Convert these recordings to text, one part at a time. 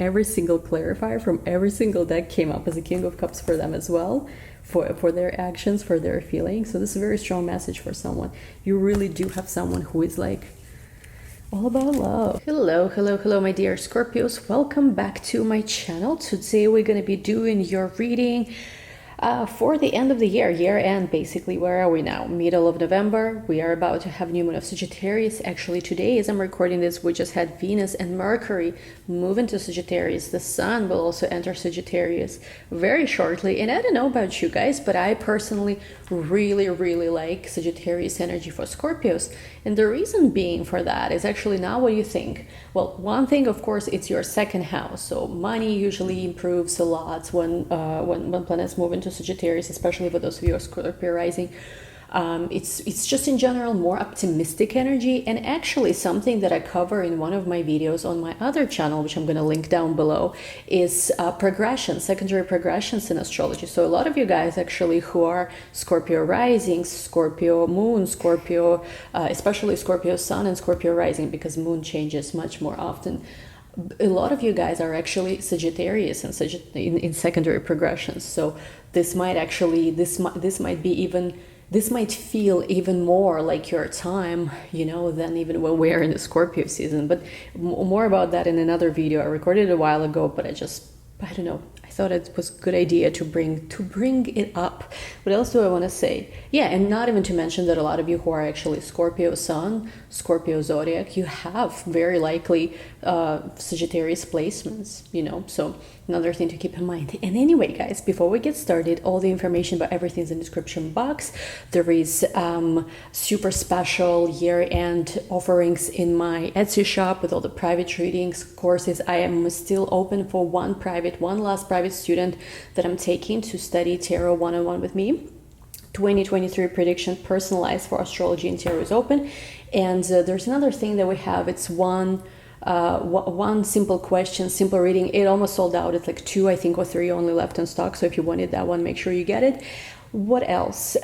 every single clarifier from every single deck came up as a King of Cups for them as well, for their actions, for their feelings. So this is a very strong message for someone. You really do have someone who is like all about love. Hello, my dear Scorpios. Welcome back to my channel. Today we're going to be doing your reading for the end of the year end, basically. Where are we now? Middle of November. We are about to have new moon of Sagittarius. Actually, today, as I'm recording this, we just had Venus and Mercury move into Sagittarius. The Sun will also enter Sagittarius very shortly. And I don't know about you guys, but I personally really like Sagittarius energy for Scorpios. And the reason being for that is actually not what you think. Well, one thing, of course, it's your second house. So money usually improves a lot when planets move into Sagittarius, especially for those of you who are Scorpio rising. It's just in general more optimistic energy, and actually something that I cover in one of my videos on my other channel, which I'm going to link down below, is progression, secondary progressions in astrology. So a lot of you guys actually who are Scorpio rising, Scorpio moon, Scorpio, especially Scorpio sun and Scorpio rising, because moon changes much more often. A lot of you guys are actually Sagittarius and in secondary progressions. So this might actually, this might feel even more like your time, you know, than even when we're in the Scorpio season. But more about that in another video. I recorded it a while ago, but I don't know. I thought it was a good idea to bring it up. What else do I want to say? Yeah, and not even to mention that a lot of you who are actually Scorpio sun, Scorpio zodiac, you have very likely Sagittarius placements, you know, so another thing to keep in mind. And anyway, guys, before we get started, all the information about everything is in the description box. There is super special year-end offerings in my Etsy shop with all the private readings, courses. I am still open for one last private student that I'm taking to study tarot one-on-one with me. 2023 prediction personalized for astrology and tarot is open. And there's another thing that we have. It's one simple question, simple reading. It almost sold out. It's like 2, I think, or 3 only left in stock. So if you wanted that one, make sure you get it. What else?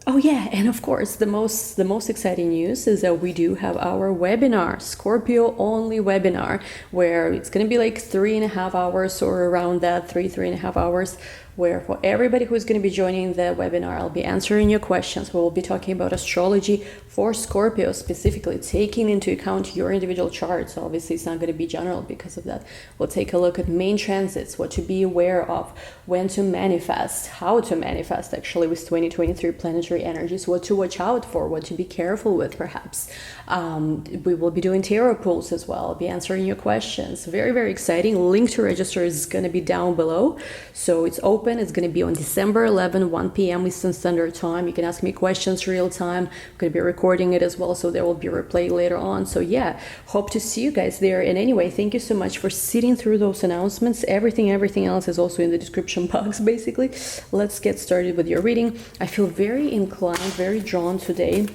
Oh yeah, and of course, the most exciting news is that we do have our webinar, Scorpio only webinar, where it's going to be like 3.5 hours or around that, 3.5 hours, where for everybody who is going to be joining the webinar, I'll be answering your questions. We will be talking about astrology for Scorpio, specifically taking into account your individual chart. So obviously it's not going to be general because of that. We'll take a look at main transits, what to be aware of, when to manifest, how to manifest actually with 2023 planetary energies, what to watch out for, what to be careful with perhaps. We will be doing tarot pulls as well. I'll be answering your questions. Very exciting. Link to register is going to be down below. So it's open. It's going to be on December 11, 1 p.m. Eastern Standard Time. You can ask me questions real time. I'm going to be recording it as well, so there will be a replay later on. So yeah, hope to see you guys there. And anyway, thank you so much for sitting through those announcements. Everything else is also in the description box, basically. Let's get started with your reading. I feel very inclined, very drawn today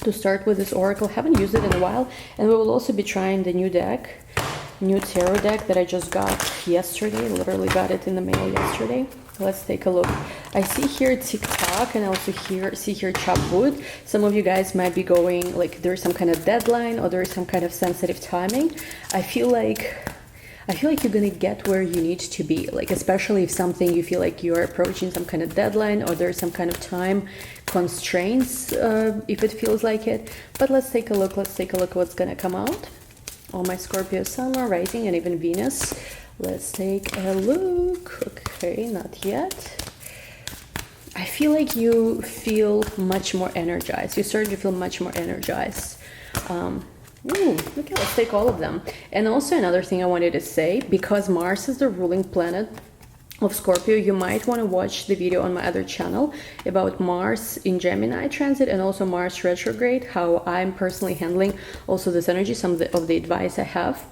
to start with this oracle. Haven't used it in a while, and we will also be trying the new tarot deck that I just got yesterday. Literally got it in the mail yesterday. Let's take a look. I see here TikTok and also see here chop wood. Some of you guys might be going like there's some kind of deadline or there is some kind of sensitive timing. I feel like you're gonna get where you need to be, like especially if something you feel like you're approaching some kind of deadline or there's some kind of time constraints, if it feels like it. But let's take a look what's gonna come out. All my Scorpio sun, Moon, rising, and even Venus. Let's take a look. Okay, not yet. I feel like you feel much more energized. You start to feel much more energized. Okay, let's take all of them. And also another thing I wanted to say, because Mars is the ruling planet of Scorpio, you might want to watch the video on my other channel about Mars in Gemini transit and also Mars retrograde, how I'm personally handling also this energy, some of the advice I have.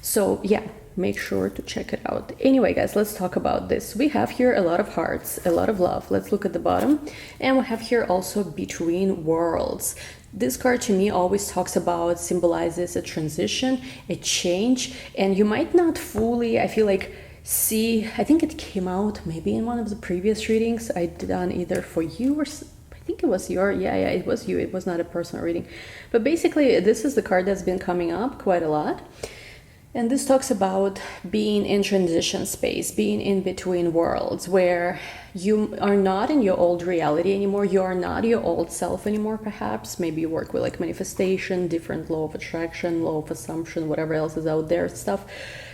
So yeah, make sure to check it out. Anyway, guys, let's talk about this. We have here a lot of hearts, a lot of love. Let's look at the bottom. And we have here also between worlds. This card to me always talks about, symbolizes a transition, a change, and you might not fully, I feel like, I think it came out maybe in one of the previous readings I done either for you or I think it was it was you. It was not a personal reading. But basically, this is the card that's been coming up quite a lot. And this talks about being in transition space, being in between worlds, where you are not in your old reality anymore. You are not your old self anymore, perhaps. Maybe you work with like manifestation, different law of attraction, law of assumption, whatever else is out there stuff.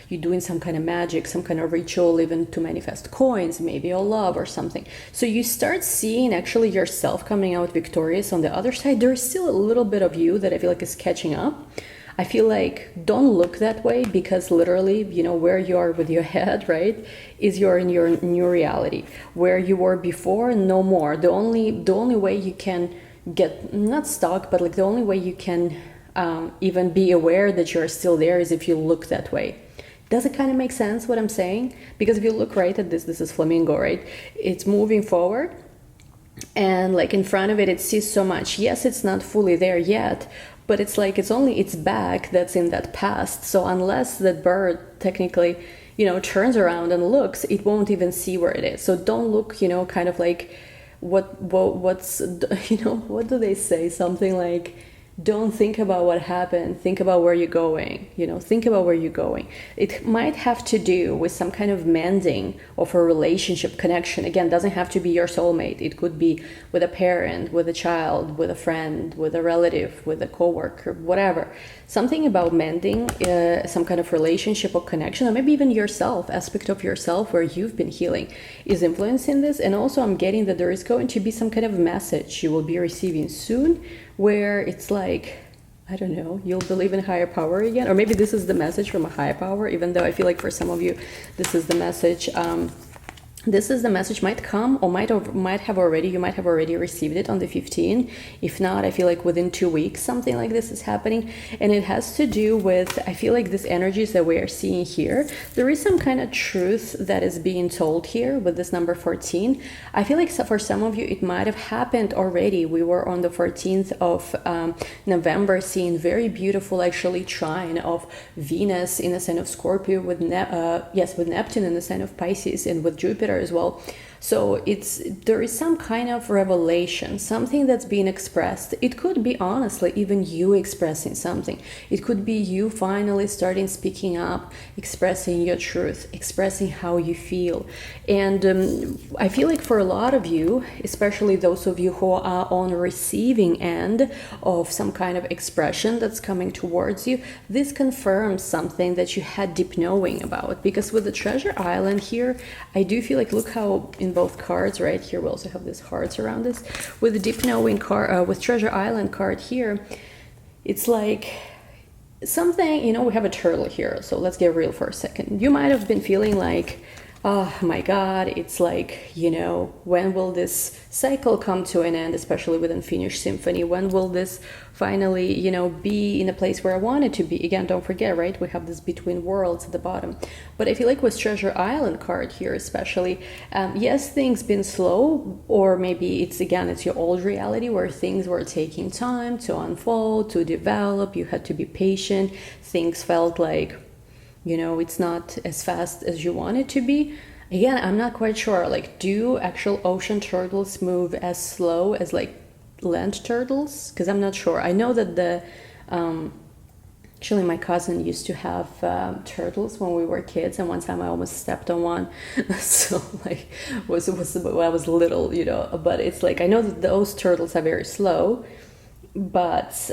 You're doing some kind of magic, some kind of ritual, even to manifest coins, maybe or love or something. So you start seeing actually yourself coming out victorious on the other side. There's still a little bit of you that I feel like is catching up. I feel like don't look that way, because literally, you know, where you are with your head, right, is you're in your new reality. Where you were before, no more. The only way you can get not stuck, but like the only way you can even be aware that you're still there is if you look that way. Does it kind of make sense what I'm saying? Because if you look right at this is flamingo, right? It's moving forward. And like in front of it, it sees so much. Yes, it's not fully there yet, but it's like it's only its back that's in that past. So unless that bird technically, you know, turns around and looks, it won't even see where it is. So don't look, you know, kind of like what's, you know, what do they say? Something like, don't think about what happened, think about where you're going, you know, think about where you're going. It might have to do with some kind of mending of a relationship connection. Again, doesn't have to be your soulmate. It could be with a parent, with a child, with a friend, with a relative, with a coworker, whatever. Something about mending some kind of relationship or connection, or maybe even yourself, aspect of yourself where you've been healing is influencing this. And also I'm getting that there is going to be some kind of message you will be receiving soon, where it's like, I don't know, you'll believe in higher power again. Or maybe this is the message from a higher power, even though I feel like for some of you, this is the message. This is the message might come or you might have already received it on the 15th. If not, I feel like within 2 weeks, something like this is happening. And it has to do with, I feel like these energies that we are seeing here, there is some kind of truth that is being told here with this number 14. I feel like for some of you, it might have happened already. We were on the 14th of November seeing very beautiful actually trine of Venus in the sign of Scorpio with Neptune in the sign of Pisces and with Jupiter as well. So there is some kind of revelation, something that's being expressed. It could be honestly even you expressing something. It could be you finally starting speaking up, expressing your truth, expressing how you feel. And I feel like for a lot of you, especially those of you who are on the receiving end of some kind of expression that's coming towards you, this confirms something that you had deep knowing about. Because with the Treasure Island here, I do feel like, look how in both cards right here, we also have these hearts around this. With the deep knowing card, with Treasure Island card here, it's like something, you know, we have a turtle here. So let's get real for a second. You might have been feeling like, oh my God, it's like, you know, when will this cycle come to an end, especially with Unfinished Symphony? When will this finally, you know, be in a place where I want it to be? Again, don't forget, right? We have this between worlds at the bottom. But I feel like with Treasure Island card here, especially, yes, things been slow, or maybe it's your old reality where things were taking time to unfold, to develop. You had to be patient. Things felt like, you know, it's not as fast as you want it to be. Again, I'm not quite sure. Like, do actual ocean turtles move as slow as like land turtles? Because I'm not sure. I know that actually my cousin used to have turtles when we were kids, and one time I almost stepped on one. So like was when I was little, you know. But it's like I know that those turtles are very slow, but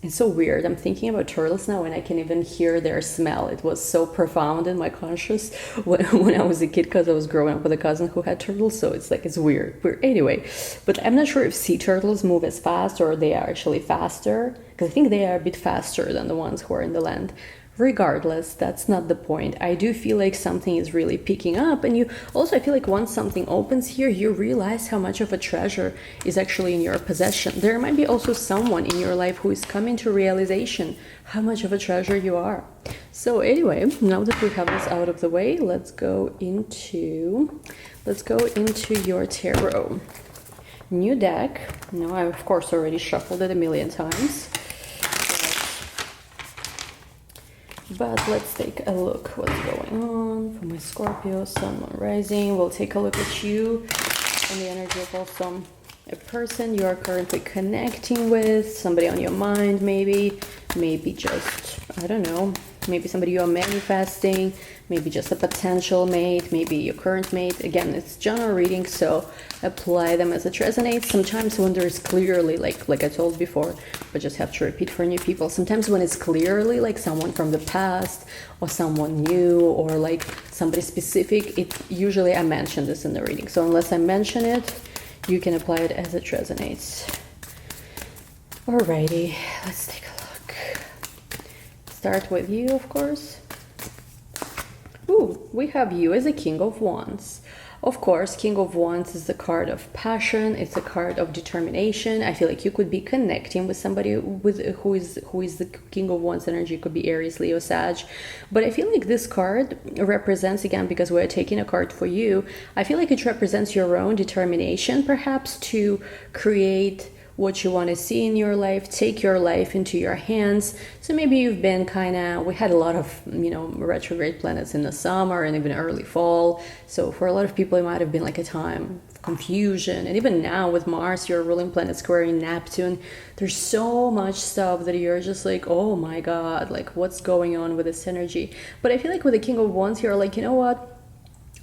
it's so weird. I'm thinking about turtles now and I can even hear their smell. It was so profound in my conscious when I was a kid, because I was growing up with a cousin who had turtles. So it's like, it's weird. Anyway, but I'm not sure if sea turtles move as fast or they are actually faster, because I think they are a bit faster than the ones who are in the land. Regardless, that's not the point. I do feel like something is really picking up, and you also, I feel like once something opens here, you realize how much of a treasure is actually in your possession. There might be also someone in your life who is coming to realization how much of a treasure you are. So anyway, now that we have this out of the way, let's go into your tarot. New deck. No, I of course already shuffled it a million times. But let's take a look what's going on for my Scorpio, Sun, Moon, Rising. We'll take a look at you and the energy of also a person you are currently connecting with, somebody on your mind maybe just, I don't know, maybe somebody you are manifesting, maybe just a potential mate, maybe your current mate. Again, it's general reading, so apply them as it resonates. Sometimes when there's clearly, like I told before, but just have to repeat for new people, sometimes when it's clearly like someone from the past or someone new or like somebody specific, it usually I mention this in the reading. So unless I mention it, you can apply it as it resonates. Alrighty, let's take a look. Start with you, of course. Ooh, we have you as a King of Wands. Of course, King of Wands is the card of passion. It's a card of determination. I feel like you could be connecting with somebody who is the King of Wands energy. It could be Aries, Leo, Sag. But I feel like this card represents, again, because we're taking a card for you, I feel like it represents your own determination, perhaps, to create what you want to see in your life, take your life into your hands. So maybe you've been we had a lot of, retrograde planets in the summer and even early fall. So for a lot of people, it might have been like a time of confusion. And even now with Mars, your ruling planet squaring Neptune, there's so much stuff that you're just like, oh my God, like what's going on with this energy? But I feel like with the King of Wands, you're like, you know what?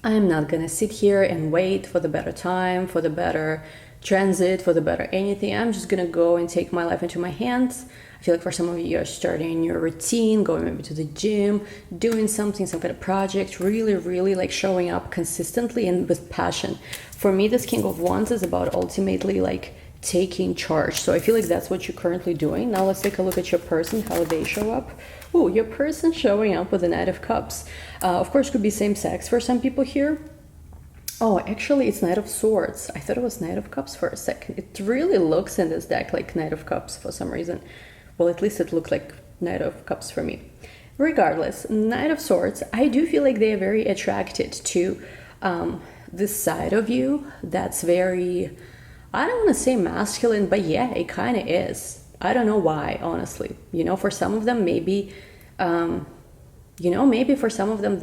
I am not going to sit here and wait for the better time, for the better transit, for the better anything. I'm just gonna go and take my life into my hands. I feel like for some of you, you're starting your routine, going maybe to the gym, doing something, some kind of project, really like showing up consistently and with passion. For me, this King of Wands is about ultimately like taking charge. So I feel like that's what you're currently doing. Now let's take a look at your person, how they show up. Ooh, your person showing up with the Knight of Cups. Of course, could be same sex for some people here. Oh, actually, it's Knight of Swords. I thought it was Knight of Cups for a second. It really looks in this deck like Knight of Cups for some reason. Well, at least it looked like Knight of Cups for me. Regardless, Knight of Swords, I do feel like they are very attracted to this side of you that's very, I don't want to say masculine, but yeah, it kind of is. I don't know why, honestly. For some of them, maybe, maybe for some of them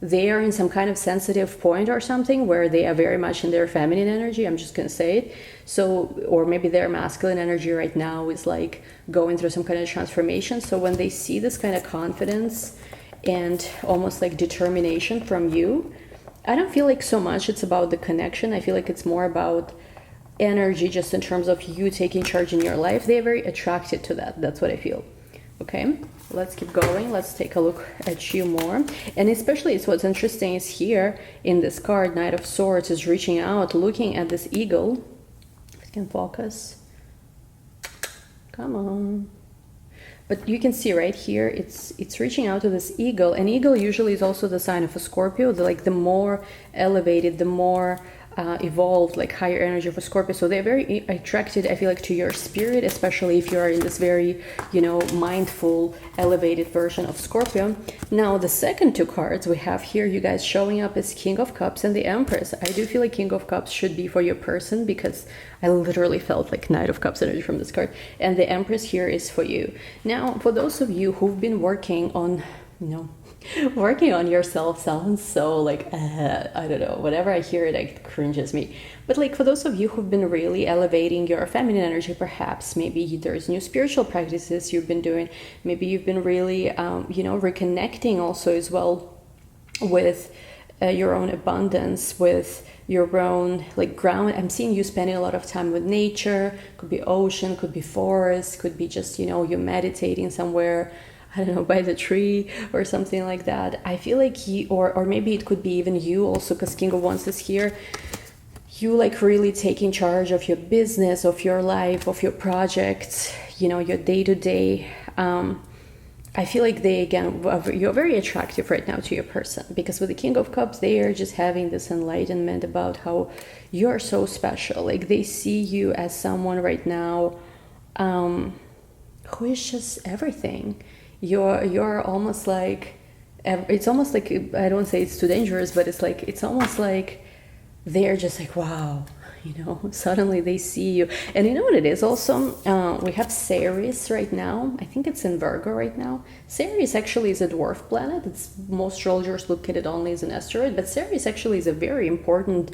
they are in some kind of sensitive point or something where they are very much in their feminine energy. I'm just going to say it. So, or maybe their masculine energy right now is like going through some kind of transformation. So when they see this kind of confidence and almost like determination from you, I don't feel like so much it's about the connection. I feel like it's more about energy just in terms of you taking charge in your life. They're very attracted to that. That's what I feel. Okay, let's keep going. Let's take a look at you more. And especially it's what's interesting is here in this card, Knight of Swords is reaching out, looking at this eagle. If it can focus. Come on. But you can see right here, it's reaching out to this eagle. And eagle usually is also the sign of a Scorpio. The more elevated, the more evolved, like higher energy for Scorpio. So they're very attracted, I feel like, to your spirit, especially if you're in this very, mindful, elevated version of Scorpio. Now, the second two cards we have here, you guys showing up as King of Cups and the Empress. I do feel like King of Cups should be for your person because I literally felt like Knight of Cups energy from this card. And the Empress here is for you. Now, for those of you who've been working on, working on yourself sounds so like, I don't know, whenever I hear it, it cringes me. But like for those of you who've been really elevating your feminine energy, perhaps maybe there's new spiritual practices you've been doing. Maybe you've been really, reconnecting also as well with your own abundance, with your own like ground. I'm seeing you spending a lot of time with nature. Could be ocean, could be forest, could be just, you're meditating somewhere, I don't know, by the tree or something like that. I feel like or maybe it could be even you also, because King of Wands is here. You like really taking charge of your business, of your life, of your projects, your day-to-day. I feel like you're very attractive right now to your person, because with the King of Cups, they are just having this enlightenment about how you're so special. Like they see you as someone right now who is just everything. You're almost like, it's almost like, I don't say it's too dangerous, but it's almost like they're just like, wow, suddenly they see you. And you know what it is also? We have Ceres right now. I think it's in Virgo right now. Ceres actually is a dwarf planet. Most astrologers look at it only as an asteroid, but Ceres actually is a very important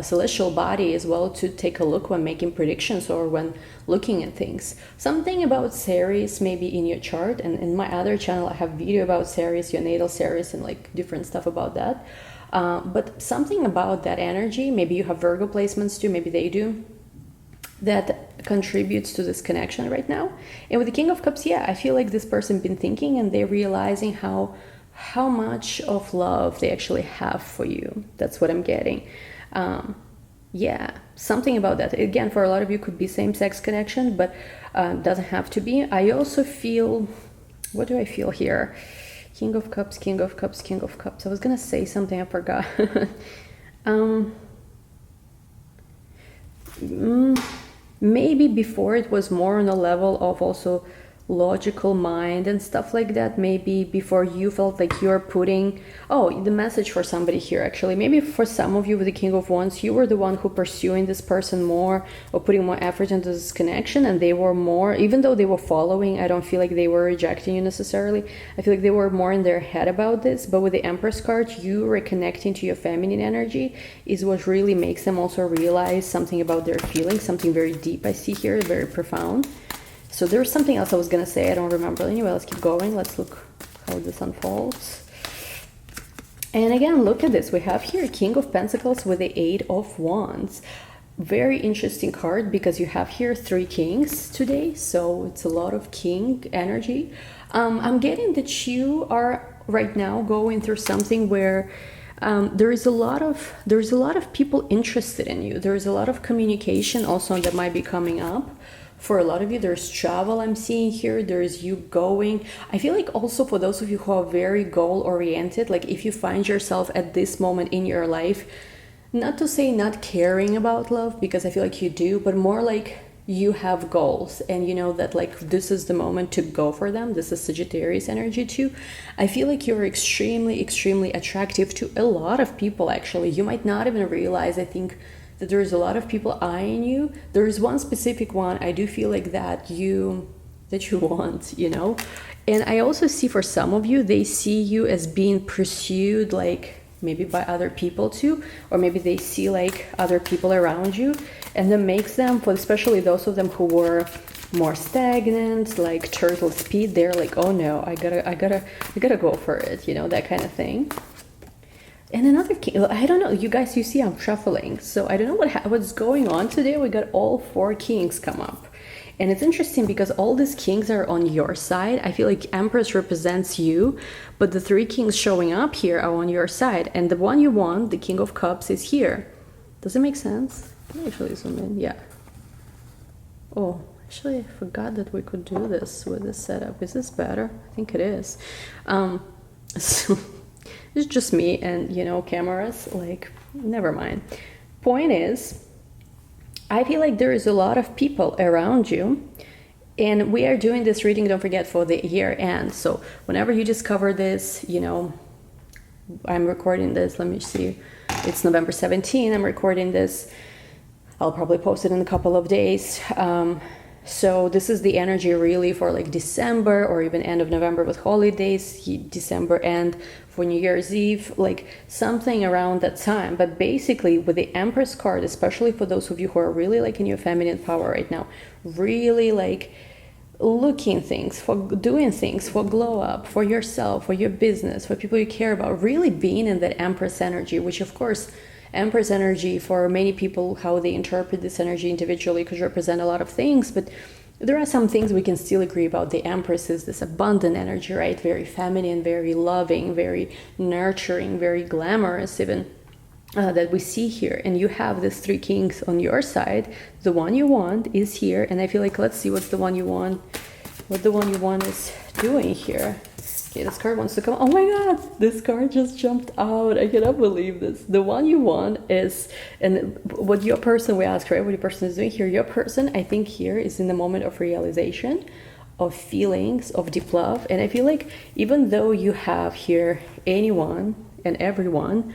celestial body as well to take a look when making predictions or when looking at things. Something about Ceres maybe in your chart, and in my other channel I have video about Ceres, your natal Ceres, and like different stuff about that. But something about that energy, maybe you have Virgo placements too, maybe they do, that contributes to this connection right now. And with the King of Cups, yeah, I feel like this person been thinking and they're realizing how much of love they actually have for you. That's what I'm getting. Yeah, something about that. Again, for a lot of you could be same-sex connection, but doesn't have to be. I also feel, what do I feel here? King of Cups, King of Cups, King of Cups. I was gonna say something, I forgot. Maybe before it was more on a level of also logical mind and stuff like that. Maybe before you felt like you're putting, the message for somebody here actually, maybe for some of you with the King of Wands, you were the one who pursuing this person more or putting more effort into this connection, and they were more, even though they were following, I don't feel like they were rejecting you necessarily. I feel like they were more in their head about this. But with the Empress card, you reconnecting to your feminine energy is what really makes them also realize something about their feelings, something very deep I see here, very profound. So there's something else I was going to say, I don't remember. Anyway, let's keep going. Let's look how this unfolds. And again, look at this. We have here King of Pentacles with the 8 of Wands. Very interesting card because you have here 3 kings today. So it's a lot of king energy. I'm getting that you are right now going through something where there's a lot of people interested in you. There's a lot of communication also that might be coming up. For a lot of you, there's travel I'm seeing here. There's you going. I feel like also for those of you who are very goal-oriented, like if you find yourself at this moment in your life, not to say not caring about love, because I feel like you do, but more like you have goals and you know that like this is the moment to go for them. This is Sagittarius energy too. I feel like you're extremely, extremely attractive to a lot of people actually. You might not even realize, I think, that there's a lot of people eyeing you. There is one specific one I do feel like that you want, and I also see for some of you, they see you as being pursued, like maybe by other people too, or maybe they see like other people around you, and that makes them, for especially those of them who were more stagnant, like turtle speed, they're like, oh no, I gotta go for it, that kind of thing. And another king, I don't know, you guys, you see I'm shuffling, so I don't know what's going on today. We got all 4 kings come up. And it's interesting because all these kings are on your side. I feel like Empress represents you, but the 3 kings showing up here are on your side. And the one you want, the King of Cups, is here. Does it make sense? Let me actually zoom in, yeah. Oh, actually, I forgot that we could do this with this setup. Is this better? I think it is. So it's just me and, cameras, like, never mind. Point is, I feel like there is a lot of people around you, and we are doing this reading, don't forget, for the year end. So whenever you discover this, I'm recording this, let me see, it's November 17, I'm recording this. I'll probably post it in a couple of days. So this is the energy really for like December or even end of November with holidays, December end for New Year's Eve, like something around that time. But basically with the Empress card, especially for those of you who are really like in your feminine power right now, really like looking things, for doing things, for glow up, for yourself, for your business, for people you care about, really being in that Empress energy, which of course, Empress energy, for many people, how they interpret this energy individually could represent a lot of things, but there are some things we can still agree about. The Empress is this abundant energy, right? Very feminine, very loving, very nurturing, very glamorous even, that we see here. And you have these 3 kings on your side. The one you want is here, and I feel like, let's see what the one you want is doing here. Okay, this card wants to come. Oh my god, this card just jumped out. I cannot believe this. The one you want is, and what your person, we ask, right, what your person is doing here. Your person, I think here, is in the moment of realization, of feelings, of deep love. And I feel like even though you have here anyone and everyone,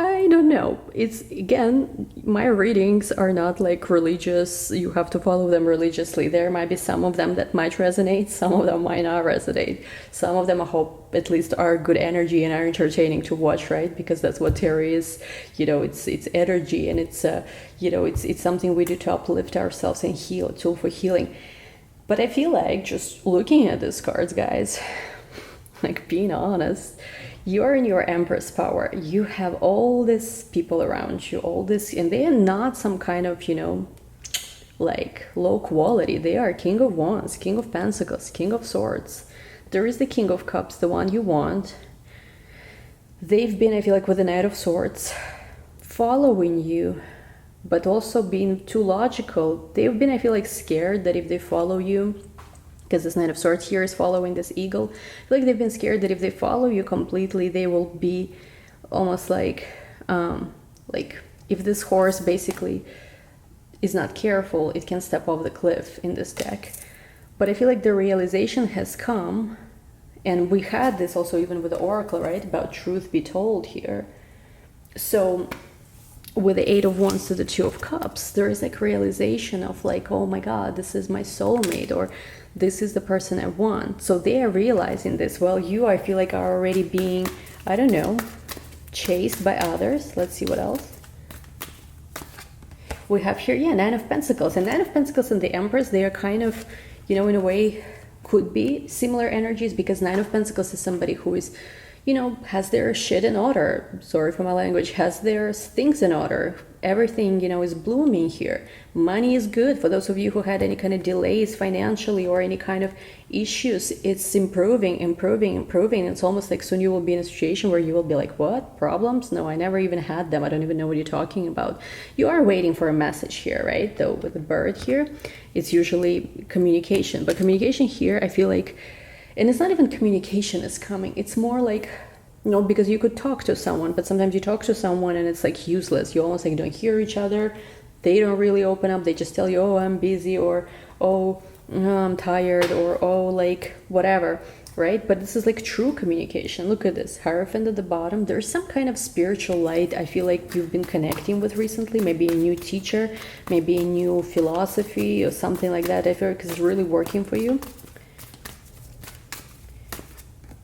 I don't know. It's, again, my readings are not like religious. You have to follow them religiously. There might be some of them that might resonate, some of them might not resonate. Some of them, I hope, at least are good energy and are entertaining to watch, right? Because that's what tarot is. You know, it's energy, and it's you know, it's something we do to uplift ourselves and heal, a tool for healing. But I feel like just looking at these cards, guys, like being honest, you're in your Empress power. You have all these people around you, all this, and they are not some kind of, you know, like low quality. They are King of Wands, King of Pentacles, King of Swords. There is the King of Cups, the one you want. They've been, I feel like, with the Knight of Swords, following you, but also being too logical. They've been, I feel like, scared that if they follow you, because this Knight of Swords here is following this eagle, I feel like they've been scared that if they follow you completely, they will be almost like if this horse basically is not careful, it can step off the cliff in this deck. But I feel like the realization has come, and we had this also even with the Oracle, right, about truth be told here. So with the Eight of Wands to the Two of Cups, there is like realization of like, oh my God, this is my soulmate, or this is the person I want. So they are realizing this. Well, you, I feel like, are already being, I don't know, chased by others. Let's see what else. We have here, yeah, Nine of Pentacles. And Nine of Pentacles and the Empress, they are kind of, you know, in a way, could be similar energies, because Nine of Pentacles is somebody who is, you know, has their shit in order. Sorry for my language. Has their things in order. Everything, you know, is blooming here. Money is good. For those of you who had any kind of delays financially or any kind of issues, it's improving. It's almost like soon you will be in a situation where you will be like, what? Problems? No, I never even had them. I don't even know what you're talking about. You are waiting for a message here, right? Though with the bird here, it's usually communication. But communication here, I feel like, and it's not even communication is coming. It's more like, you know, because you could talk to someone, but sometimes you talk to someone and it's like useless. You almost like don't hear each other. They don't really open up. They just tell you, oh, I'm busy, or, oh, I'm tired, or, oh, like whatever, right? But this is like true communication. Look at this, Hierophant at the bottom. There's some kind of spiritual light I feel like you've been connecting with recently. Maybe a new teacher, maybe a new philosophy or something like that. I feel like it's really working for you.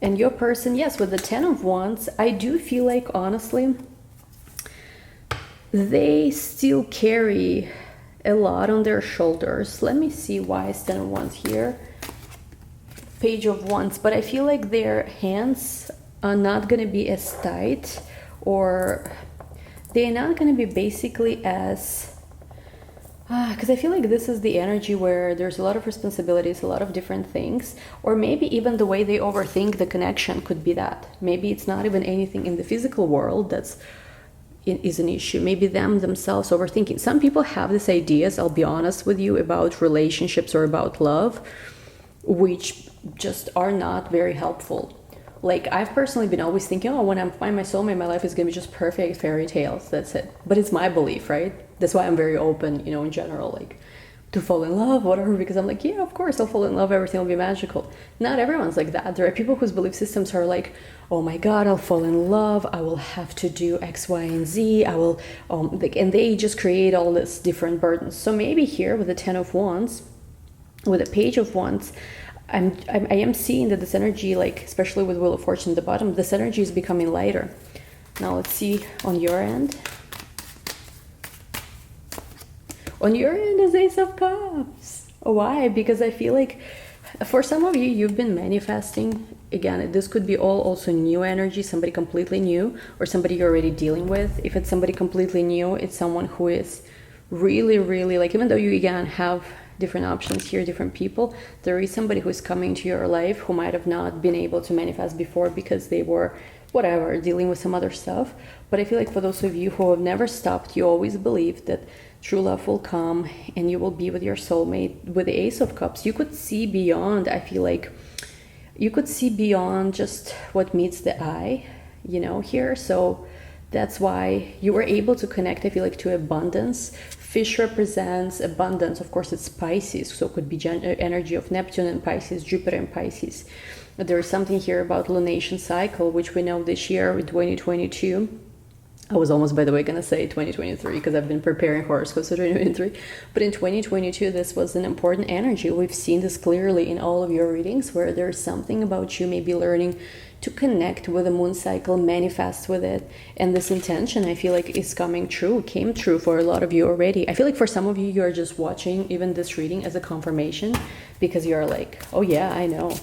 And your person, yes, with the Ten of Wands, I do feel like, honestly, they still carry a lot on their shoulders. Let me see why is Ten of Wands here. Page of Wands. But I feel like their hands are not going to be as tight, or they're not going to be basically as... because I feel like this is the energy where there's a lot of responsibilities, a lot of different things, or maybe even the way they overthink the connection could be that. Maybe it's not even anything in the physical world that's is an issue. Maybe them themselves overthinking. Some people have these ideas, I'll be honest with you, about relationships or about love, which just are not very helpful. Like, I've personally been always thinking, oh, when I find my soulmate, my life is going to be just perfect fairy tales. That's it. But it's my belief, right? That's why I'm very open, you know, in general, like, to fall in love, whatever, because I'm like, yeah, of course, I'll fall in love. Everything will be magical. Not everyone's like that. There are people whose belief systems are like, oh my God, I'll fall in love. I will have to do X, Y, and Z. I will, like, and they just create all this different burdens. So maybe here with the Ten of Wands, with the Page of Wands, I am seeing that this energy, like especially with Wheel of Fortune at the bottom, this energy is becoming lighter. Now let's see on your end. On your end is Ace of Cups. Why? Because I feel like for some of you, you've been manifesting. Again, this could be all also new energy, somebody completely new, or somebody you're already dealing with. If it's somebody completely new, it's someone who is really, really, like, even though you again have different options here, different people, there is somebody who is coming to your life who might have not been able to manifest before because they were whatever, dealing with some other stuff. But I feel like for those of you who have never stopped, you always believe that true love will come and you will be with your soulmate. With the Ace of Cups, you could see beyond. I feel like you could see beyond just what meets the eye, you know, here. So that's why you were able to connect, I feel like, to abundance. Fish represents abundance. Of course, it's Pisces, so it could be energy of Neptune and Pisces, Jupiter and Pisces. But there is something here about lunation cycle, which we know this year, with 2022, I was almost, by the way, going to say 2023 because I've been preparing horoscopes for 2023. But in 2022, this was an important energy. We've seen this clearly in all of your readings where there's something about you maybe learning to connect with the moon cycle, manifest with it. And this intention, I feel like, is coming true, came true for a lot of you already. I feel like for some of you, you're just watching even this reading as a confirmation because you're like, oh yeah, I know.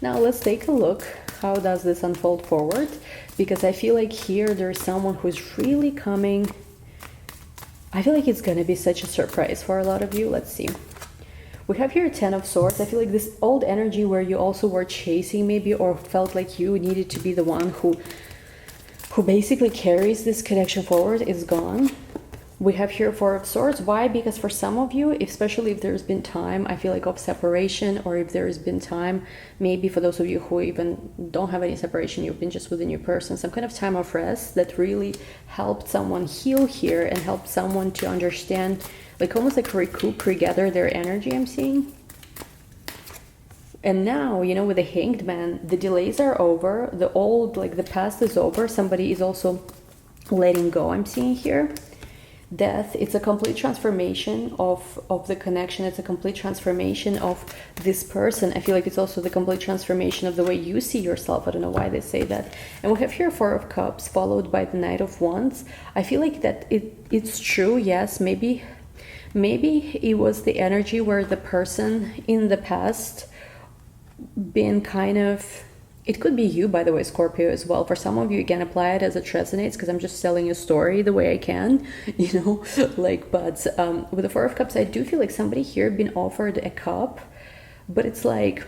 Now let's take a look. How does this unfold forward? Because I feel like here there's someone who's really coming. I feel like it's going to be such a surprise for a lot of you. Let's see. We have here 10 of Swords. I feel like this old energy where you also were chasing maybe or felt like you needed to be the one who basically carries this connection forward is gone. We have here 4 of Swords. Why? Because for some of you, especially if there's been time, I feel like, of separation, or if there's been time, maybe for those of you who even don't have any separation, you've been just with a new person, some kind of time of rest that really helped someone heal here and helped someone to understand, like almost like recoup, regather their energy, I'm seeing. And now, you know, with the Hanged Man, the delays are over, the old, like the past is over, somebody is also letting go, I'm seeing here. Death, it's a complete transformation of the connection. It's a complete transformation of this person. I feel like it's also the complete transformation of the way you see yourself. I don't know why they say that. And we have here 4 of Cups followed by the Knight of Wands. I feel like that it's true. Yes, maybe it was the energy where the person in the past been kind of, it could be you, by the way, Scorpio, as well. For some of you, you can apply it as it resonates because I'm just telling a story the way I can, you know, like, but with the 4 of Cups, I do feel like somebody here been offered a cup, but it's like,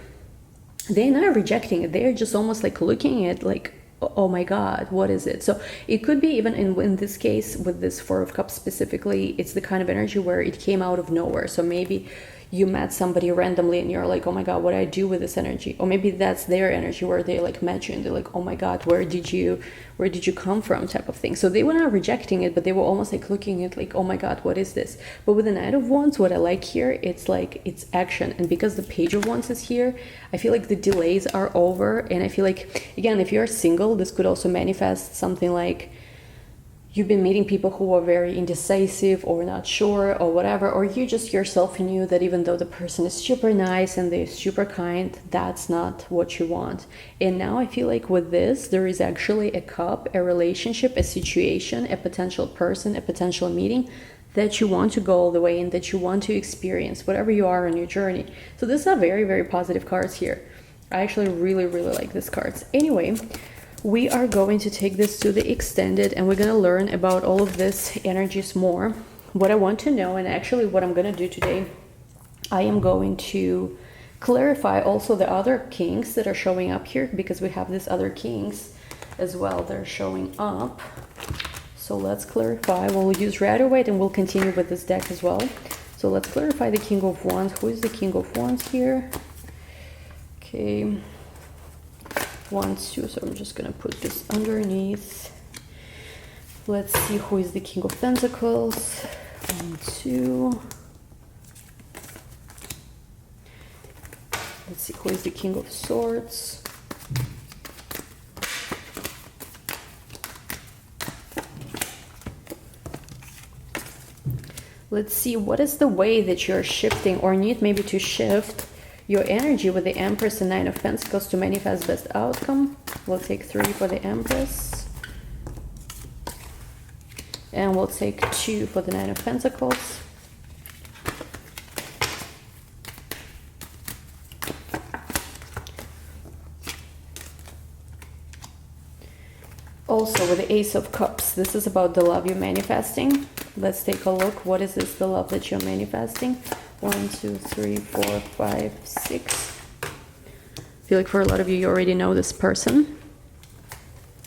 they're not rejecting it. They're just almost like looking at like, oh my God, what is it? So it could be even in this case, with this 4 of Cups specifically, it's the kind of energy where it came out of nowhere. So maybe you met somebody randomly and you're like, oh my God, what do I do with this energy? Or maybe that's their energy where they like met you and they're like, oh my God, where did you come from, type of thing. So they were not rejecting it, but they were almost like looking at like, oh my God, what is this? But with the Knight of Wands, what I like here, it's like, it's action. And because the Page of Wands is here, I feel like the delays are over. And I feel like, again, if you're single, this could also manifest something like, you've been meeting people who are very indecisive or not sure or whatever, or you just yourself knew that even though the person is super nice and they're super kind, that's not what you want. And now I feel like with this, there is actually a cup, a relationship, a situation, a potential person, a potential meeting that you want to go all the way in, that you want to experience, whatever you are on your journey. So these are very, very positive cards here. I actually really, really like these cards. Anyway, we are going to take this to the extended and we're going to learn about all of this energies more. What I want to know, and actually what I'm going to do today, I am going to clarify also the other kings that are showing up here, because we have these other kings as well that are showing up. So let's clarify. We'll use Rider Waite and we'll continue with this deck as well. So let's clarify the King of Wands. Who is the King of Wands here? Okay. 1, 2, so I'm just gonna put this underneath. Let's see who is the King of Pentacles. 1, 2. Let's see who is the King of Swords. Let's see, what is the way that you're shifting or need maybe to shift your energy with the Empress and 9 of Pentacles to manifest best outcome. We'll take 3 for the Empress. And we'll take 2 for the 9 of Pentacles. Also with the Ace of Cups, this is about the love you're manifesting. Let's take a look. What is this, the love that you're manifesting? 1, 2, 3, 4, 5, 6. I feel like for a lot of you, you already know this person.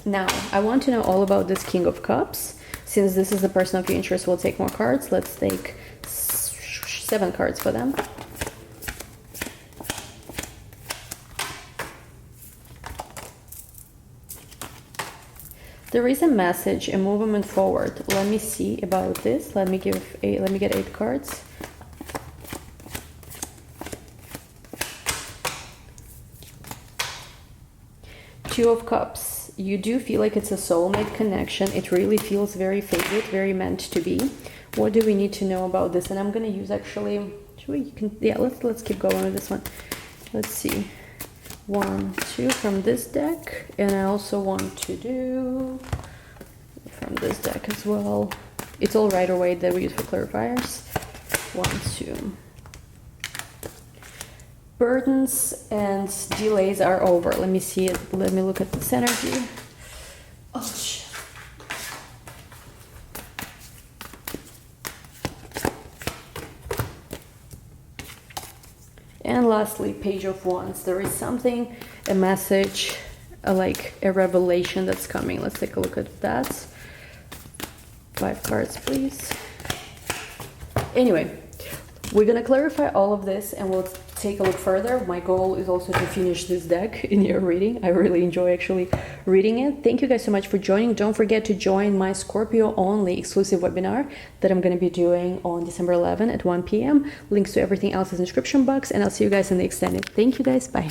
Now, I want to know all about this King of Cups. Since this is the person of your interest, we'll take more cards. Let's take 7 cards for them. There is a message, a movement forward. Let me see about this. Let me get 8 cards. Two of Cups. You do feel like it's a soulmate connection. It really feels very favorite, very meant to be. What do we need to know about this? And I'm gonna use actually, let's keep going with this one. Let's see. 1, 2 from this deck, and I also want to do from this deck as well. It's all Rider-Waite that we use for clarifiers. 1, 2. Burdens and delays are over. Let me see it. Let me look at this energy. Oh shit. And lastly, Page of Wands. There is something, a message, like a revelation that's coming. Let's take a look at that. 5 cards, please. Anyway, we're gonna clarify all of this and we'll take a look further. My goal is also to finish this deck in your reading. I really enjoy actually reading it. Thank you guys so much for joining. Don't forget to join my Scorpio only exclusive webinar that I'm going to be doing on December 11 at 1 p.m. Links to everything else is in the description box, and I'll see you guys in the extended. Thank you guys. Bye.